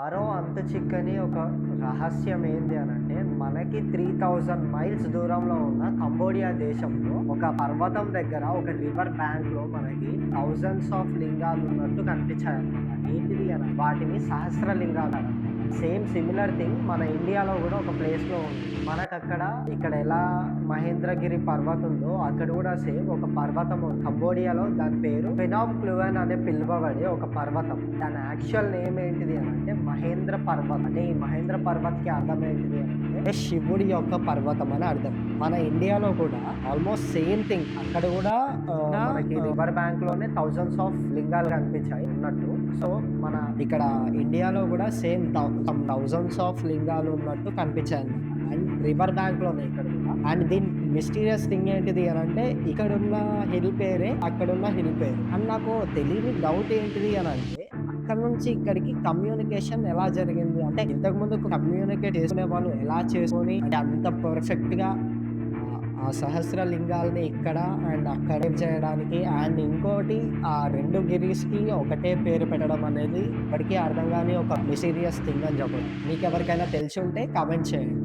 మరో అంతు చిక్కని ఒక రహస్యం ఏంది అనంటే, మనకి 3000 మైల్స్ దూరంలో ఉన్న కంబోడియా దేశంలో ఒక పర్వతం దగ్గర ఒక రివర్ బ్యాంక్‌లో మనకి థౌసండ్స్ ఆఫ్ లింగాలు ఉన్నట్టు కనిపించాయన్నమాట. ఏంటిది వాటిని సహస్రలింగాలంటారు. సేమ్ సిమిలర్ థింగ్ మన ఇండియాలో గూడా ఒక ప్లేస్‌లో ఉంది. మనకక్కడ ఇక్కడ ఎలా మహేంద్రగిరి పర్వతం ఉందో అక్కడ గూడా సేమ్ ఒక పర్వతం ఉంది. కంబోడియాలో దాని పేరు ఫెనామ్ క్లూవెన్ అని పిలువబడే ఒక పర్వతం. దాని యాక్చువల్ నేమ్ ఏంటిది అనంటే మహేంద్ర పర్వత్. అంటే ఈ మహేంద్ర పర్వత్‌కి అర్థం ఏంటిది అంటే శివుడి యొక్క పర్వతం అని అర్థం. మన ఇండియాలో కూడా ఆల్మోస్ట్ సేమ్ థింగ్. అక్కడ గూడా మనకి రివర్ బ్యాంక్‌లోనే థౌసండ్స్ ఆఫ్ లింగాలు కనిపించాయి ఉన్నట్టు. సో మన ఇక్కడ ఇండియాలో గూడా సేమ్ థౌసండ్స్ ఆఫ్ లింగాలు ఉన్నట్టు కనిపించాయి. అండ్ రివర్ బ్యాంక్‌లోనే ఇక్కడ కూడా. అండ్ దీని మిస్టీరియస్ థింగ్ ఏంటిది అనంటే ఇక్కడున్న హిల్ పేరే అక్కడున్న హిల్ పేరు. అండ్ నాకు తెలియని డౌట్ ఏంటిది అనంటే అక్కడ నుంచి ఇక్కడికి కమ్యూనికేషన్ ఎలా జరిగింది? అంటే ఇంతకుముందు కమ్యూనికేట్ చేసుకునేవాళ్ళు ఎలా చేసుకొని అంటే అంత పర్ఫెక్ట్‌గా ఆ సహస్రలింగాల్ని ఇక్కడ అండ్ అక్కడ చేయడానికి అండ్ ఇంకోటి ఆ 2 గిరీస్‌కి ఒకటే పేరు పెట్టడం అనేది ఇప్పటికీ అర్థం గాని ఒక మిస్టీరియస్ థింగ్ అని చెప్పొచ్చు. మీకెవరికైనా తెలిసి ఉంటే కామెంట్ చేయండి.